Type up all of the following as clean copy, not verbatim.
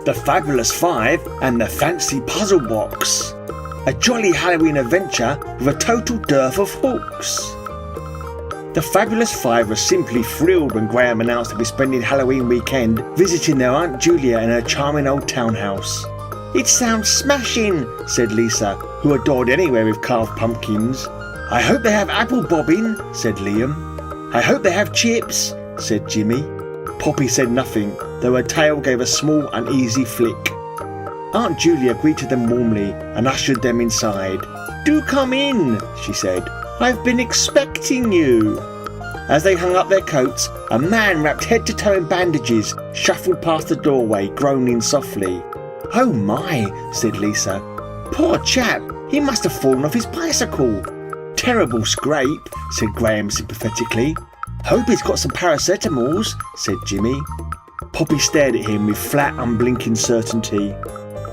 The Fabulous Five and the Fancy Puzzle Box. A jolly Halloween adventure with a total dearth of hooks. The Fabulous Five were simply thrilled when Graham announced they'd be spending Halloween weekend visiting their Aunt Julia in her charming old townhouse. "It sounds smashing," said Lisa, who adored anywhere with carved pumpkins. "I hope they have apple bobbing," said Liam. "I hope they have chips," said Jimmy. Poppy said nothing, though her tail gave a small uneasy flick. Aunt Julia greeted them warmly and ushered them inside. "Do come in," she said. "I've been expecting you." As they hung up their coats, a man wrapped head to toe in bandages shuffled past the doorway, groaning softly. "Oh my," said Lisa. "Poor chap, he must have fallen off his bicycle." "Terrible scrape," said Graham sympathetically. "Hope he's got some paracetamols," said Jimmy. Poppy stared at him with flat, unblinking certainty.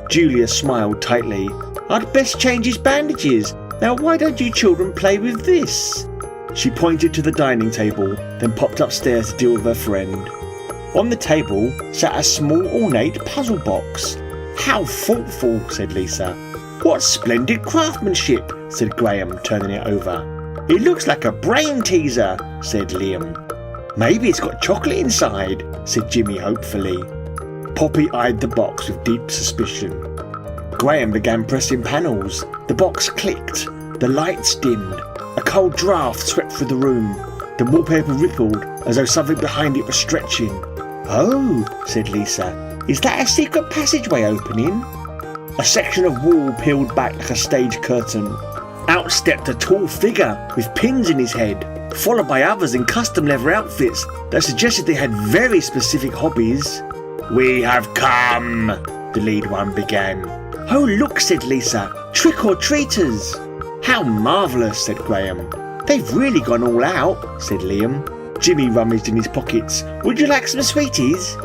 Julia smiled tightly. "I'd best change his bandages. Now why don't you children play with this?" She pointed to the dining table, then popped upstairs to deal with her friend. On the table sat a small ornate puzzle box. "How thoughtful," said Lisa. "What splendid craftsmanship," said Graham, turning it over. "It looks like a brain teaser," said Liam. "Maybe it's got chocolate inside," said Jimmy hopefully. Poppy eyed the box with deep suspicion. Graham began pressing panels. The box clicked. The lights dimmed. A cold draft swept through the room. The wallpaper rippled as though something behind it was stretching. "Oh," said Lisa. "Is that a secret passageway opening?" A section of wall peeled back like a stage curtain. Out stepped a tall figure with pins in his head, followed by others in custom leather outfits that suggested they had very specific hobbies. "We have come," the lead one began. "Oh look," said Lisa. "Trick-or-treaters." "How marvellous," said Graham. "They've really gone all out," said Liam. Jimmy rummaged in his pockets. "Would you like some sweeties?"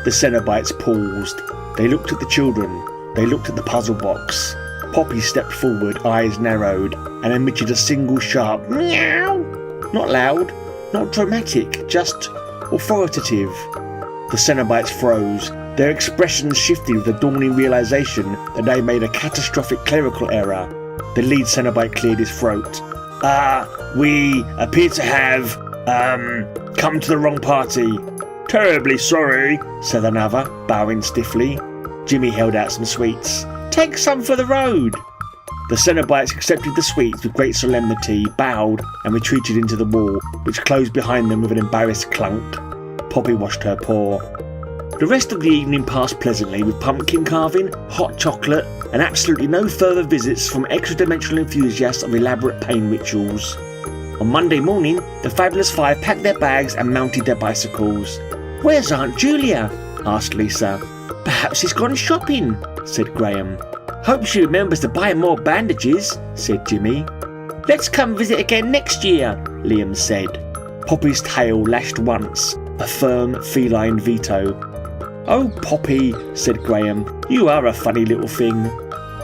The Cenobites paused. They looked at the children. They looked at the puzzle box. Poppy stepped forward, eyes narrowed, and emitted a single sharp meow. Not loud, not dramatic, just authoritative. The Cenobites froze. Their expressions shifted with the dawning realization that they made a catastrophic clerical error. The lead Cenobite cleared his throat. We appear to have, come to the wrong party." "Terribly sorry," said another, bowing stiffly. Jimmy held out some sweets. "Take some for the road." The Cenobites accepted the sweets with great solemnity, bowed, and retreated into the wall, which closed behind them with an embarrassed clunk. Poppy washed her paw. The rest of the evening passed pleasantly with pumpkin carving, hot chocolate, and absolutely no further visits from extra-dimensional enthusiasts of elaborate pain rituals. On Monday morning, the Fabulous Five packed their bags and mounted their bicycles. "Where's Aunt Julia?" asked Lisa. "Perhaps she's gone shopping," said Graham. "Hope she remembers to buy more bandages," said Jimmy. "Let's come visit again next year," Liam said. Poppy's tail lashed once, a firm feline veto. "Oh, Poppy," said Graham, "you are a funny little thing."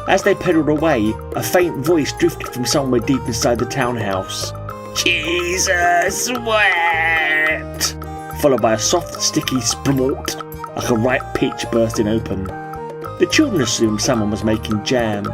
As they pedalled away, a faint voice drifted from somewhere deep inside the townhouse. "Jesus wept!" followed by a soft, sticky splort, like a ripe peach bursting open. The children assumed someone was making jam.